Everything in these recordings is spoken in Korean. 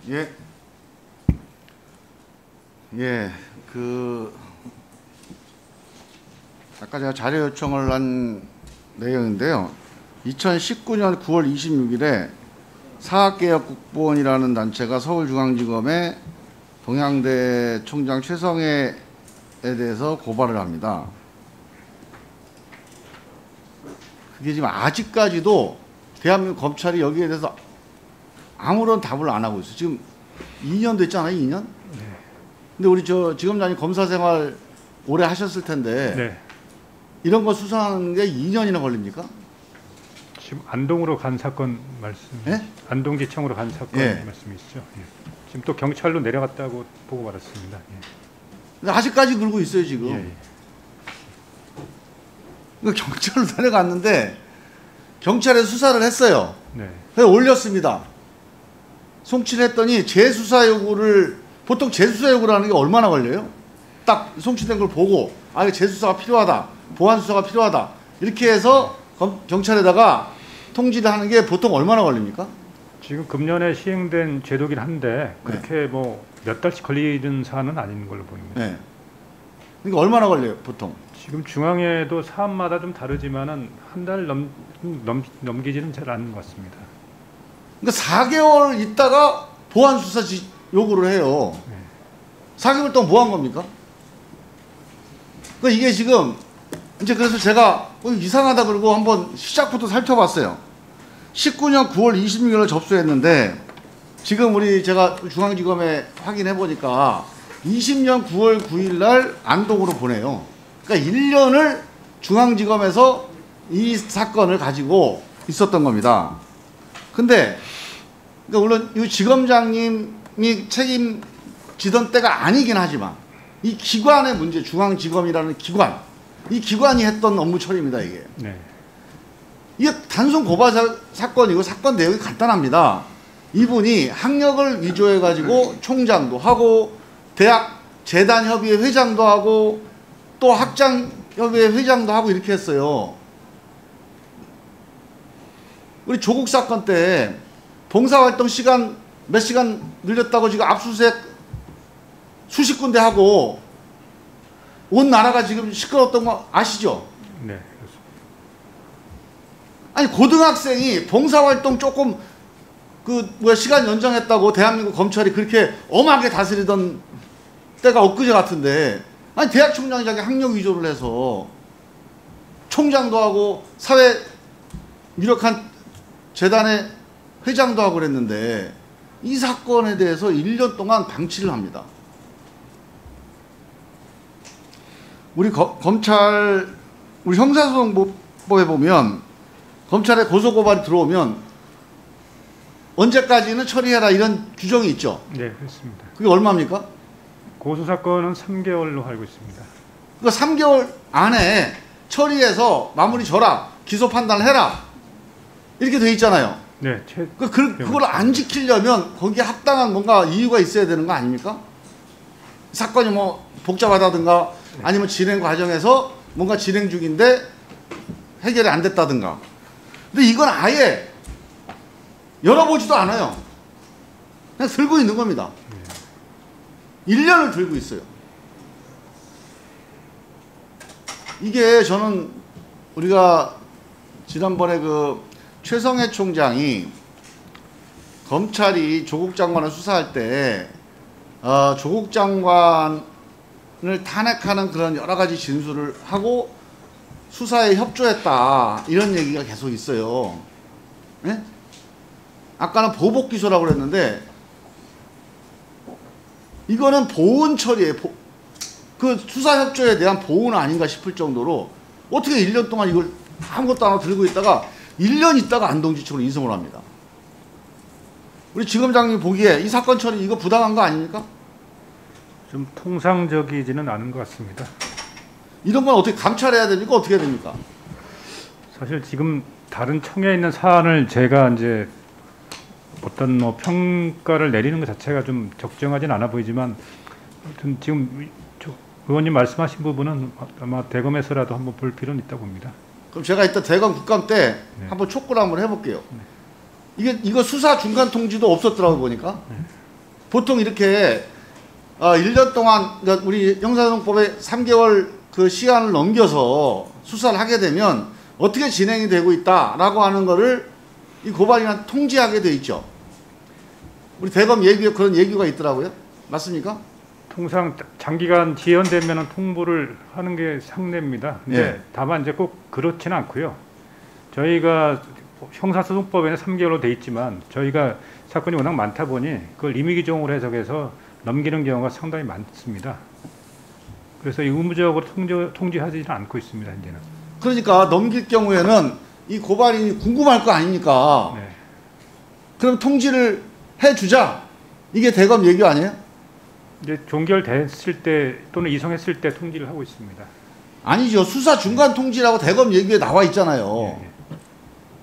예. 예. 아까 제가 자료 요청을 한 내용인데요. 2019년 9월 26일에 사학개혁국본이라는 단체가 서울중앙지검에 동양대 총장 최성해에 대해서 고발을 합니다. 그게 지금 아직까지도 대한민국 검찰이 여기에 대해서 아무런 답을 안 하고 있어요. 지금 2년 됐잖아요, 2년? 네. 근데 우리 지검장님 검사 생활 오래 하셨을 텐데 네. 이런 거 수사하는 게 2년이나 걸립니까? 지금 안동으로 간 사건 말씀, 예? 안동지청으로 간 사건 예. 말씀이시죠? 예. 지금 또 경찰로 내려갔다고 보고 받았습니다. 예. 근데 아직까지 그러고 있어요, 지금. 예. 그러니까 경찰로 내려갔는데 경찰에 수사를 했어요. 네. 그래서 올렸습니다. 송치했더니 재수사 요구를, 보통 재수사 요구를 하는 게 얼마나 걸려요? 딱 송치된 걸 보고 이거 재수사가 필요하다, 보안 수사가 필요하다 이렇게 해서 경찰에다가 통지를 하는 게 보통 얼마나 걸립니까? 지금 금년에 시행된 제도긴 한데 그렇게 뭐 몇 달씩 걸리는 사안은 아닌 걸로 보입니다. 네. 그러니까 얼마나 걸려요, 보통? 지금 중앙에도 사안마다 좀 다르지만은 한 달 넘기지는 잘 않는 것 같습니다. 그러니까 4개월 있다가 보안 수사 요구를 해요. 네. 4개월 동안 뭐 한 겁니까? 그러니까 이게 지금 이제 그래서 제가 이상하다 그러고 한번 시작부터 살펴봤어요. 19년 9월 26일에 접수했는데 지금 제가 중앙지검에 확인해 보니까 20년 9월 9일 날 안동으로 보내요. 그러니까 1년을 중앙지검에서 이 사건을 가지고 있었던 겁니다. 근데 그러니까 물론 이 지검장님이 책임지던 때가 아니긴 하지만 이 기관의 문제, 중앙지검이라는 기관, 이 기관이 했던 업무 처리입니다, 이게. 네. 이게 단순 고발 사건이고 사건 내용이 간단합니다. 이분이 학력을 위조해가지고 총장도 하고 대학 재단협의회 회장도 하고 또 학장협의회 회장도 하고 이렇게 했어요. 우리 조국 사건 때 봉사활동 시간 몇 시간 늘렸다고 지금 압수수색 수십 군데 하고 온 나라가 지금 시끄러웠던 거 아시죠? 네, 그렇습니다. 아니 고등학생이 봉사활동 조금 시간 연장했다고 대한민국 검찰이 그렇게 엄하게 다스리던 때가 엊그제 같은데, 아니 대학 총장이 자기 학력 위조를 해서 총장도 하고 사회 유력한 재단의 회장도 하고 그랬는데 이 사건에 대해서 1년 동안 방치를 합니다. 우리 검찰, 우리 형사소송법에 보면 검찰에 고소고발이 들어오면 언제까지는 처리해라 이런 규정이 있죠. 네, 그렇습니다. 그게 얼마입니까? 고소 사건은 3개월로 알고 있습니다. 그 3개월 안에 처리해서 마무리 져라, 기소 판단을 해라 이렇게 돼 있잖아요. 네, 그걸 안 지키려면 거기에 합당한 뭔가 이유가 있어야 되는 거 아닙니까? 사건이 뭐 복잡하다든가 아니면 진행 과정에서 뭔가 진행 중인데 해결이 안 됐다든가. 근데 이건 아예 열어보지도 않아요. 그냥 들고 있는 겁니다. 1년을 들고 있어요. 이게 저는 우리가 지난번에 최성해 총장이 검찰이 조국 장관을 수사할 때 조국 장관을 탄핵하는 그런 여러 가지 진술을 하고 수사에 협조했다 이런 얘기가 계속 있어요. 네? 아까는 보복 기소라고 그랬는데 이거는 보훈 처리에 그 수사 협조에 대한 보훈 아닌가 싶을 정도로 어떻게 1년 동안 이걸 아무것도 안 하고 들고 있다가 1년 있다가 안동지청으로 이송을 합니다. 우리 지검장님 보기에 이 사건 처리 이거 부당한 거 아닙니까? 좀 통상적이지는 않은 것 같습니다. 이런 건 어떻게 감찰해야 됩니까? 어떻게 해야 됩니까? 사실 지금 다른 청에 있는 사안을 제가 이제 어떤 평가를 내리는 것 자체가 좀 적정하진 않아 보이지만 아무튼 지금 의원님 말씀하신 부분은 아마 대검에서라도 한번 볼 필요는 있다고 봅니다. 그럼 제가 이따 대검 국감 때 네. 한번 촉구를 한번 해볼게요. 이거 수사 중간 통지도 없었더라고 보니까. 네. 보통 이렇게 1년 동안 그러니까 우리 형사소송법에 3개월 그 시간을 넘겨서 수사를 하게 되면 어떻게 진행이 되고 있다라고 하는 거를 이 고발인한테 통지하게 돼 있죠. 우리 대검 예규에 그런 예규가 있더라고요. 맞습니까? 통상 장기간 지연되면 통보를 하는 게 상례입니다. 근데 예. 다만 이제 꼭 그렇지는 않고요. 저희가 형사소송법에는 3개월로 돼 있지만 저희가 사건이 워낙 많다 보니 그걸 임의기종으로 해석해서 넘기는 경우가 상당히 많습니다. 그래서 의무적으로 통지하지는 않고 있습니다. 현재는. 그러니까 넘길 경우에는 이 고발인이 궁금할 거 아닙니까? 네. 그럼 통지를 해주자. 이게 대검 예규 아니에요? 이제 종결됐을 때 또는 이송했을 때 통지를 하고 있습니다. 아니죠. 수사 중간 통지라고 대검 예규에 나와 있잖아요. 예, 예.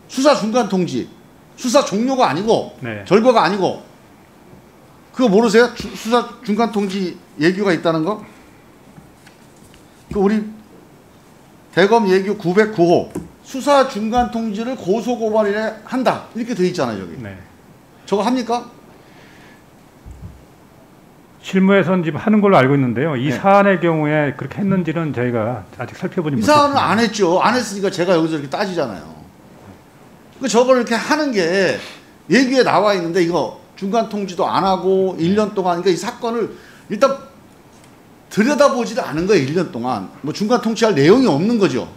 수사 중간 통지. 수사 종료가 아니고 네. 결과가 아니고. 그거 모르세요? 수사 중간 통지 예규가 있다는 거? 그 우리 대검 예규 909호 수사 중간 통지를 고소 고발인에 한다. 이렇게 돼 있잖아요, 여기. 네. 저거 합니까? 실무에서는 지금 하는 걸로 알고 있는데요. 이 네. 사안의 경우에 그렇게 했는지는 저희가 아직 살펴보지 이 못했습니다. 사안은 안 했죠. 안 했으니까 제가 여기서 이렇게 따지잖아요. 그 저걸 이렇게 하는 게 얘기에 나와 있는데 이거 중간 통지도 안 하고 1년 동안 그러니까 이 사건을 일단 들여다보지도 않은 거예요. 1년 동안. 뭐 중간 통치할 내용이 없는 거죠.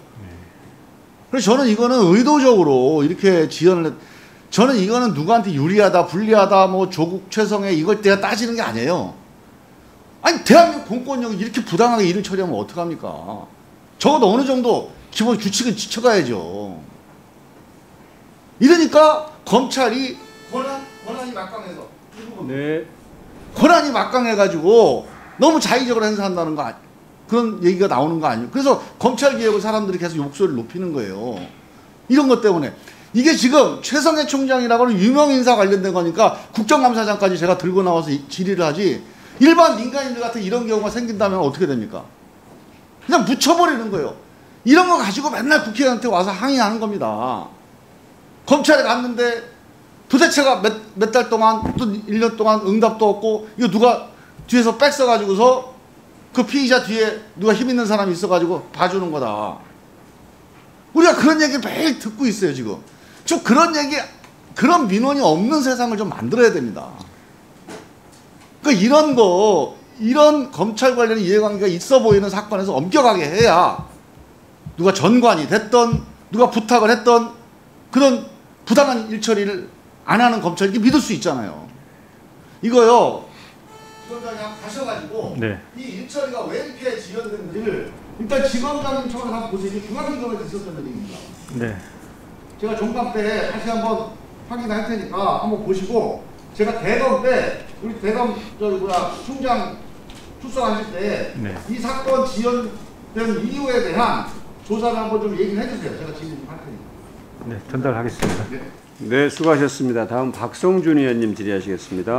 그래서 저는 이거는 의도적으로 이렇게 지연을 저는 이거는 누구한테 유리하다 불리하다 뭐 조국 최성애 이걸 때가 따지는 게 아니에요. 아니 대한민국 공권력이 이렇게 부당하게 일을 처리하면 어떡합니까? 적어도 어느 정도 기본 규칙은 지켜가야죠. 이러니까 검찰이 권한이 막강해서 네. 권한이 막강해가지고 너무 자의적으로 행사한다는 거 그런 얘기가 나오는 거 아니에요. 그래서 검찰 개혁을 사람들이 계속 목소리를 높이는 거예요. 이런 것 때문에 이게 지금 최성해 총장이라고는 유명 인사 관련된 거니까 국정감사장까지 제가 들고 나와서 질의를 하지 일반 민간인들 같은 이런 경우가 생긴다면 어떻게 됩니까? 그냥 묻혀버리는 거예요. 이런 거 가지고 맨날 국회의원한테 와서 항의하는 겁니다. 검찰에 갔는데 도대체가 몇 달 동안 또 1년 동안 응답도 없고 이거 누가 뒤에서 백 써가지고서 그 피의자 뒤에 누가 힘 있는 사람이 있어가지고 봐주는 거다. 우리가 그런 얘기 매일 듣고 있어요 지금. 좀 그런 얘기 그런 민원이 없는 세상을 좀 만들어야 됩니다. 그러니까 이런 검찰 관련 이해관계가 있어 보이는 사건에서 엄격하게 해야 누가 전관이 됐던 누가 부탁을 했던 그런 부당한 일처리를 안 하는 검찰이 믿을 수 있잖아요. 이거요. 지검장이 가셔가지고 네. 이 일처리가 왜 이렇게 지연되는지를 일단 지검장님 청을 한번 보세요. 이게 중앙지검에서 있었던 일입니다. 네. 제가 종강 때 다시 한번 확인할 테니까 한번 보시고 제가 대검 때 우리 대검 총장 출석하실 때 이 네. 사건 지연된 이유에 대한 조사를 한번 좀 얘기를 해주세요. 제가 질문 좀 할 테니까. 네, 전달하겠습니다. 네. 네, 수고하셨습니다. 다음 박성준 의원님 질의하시겠습니다.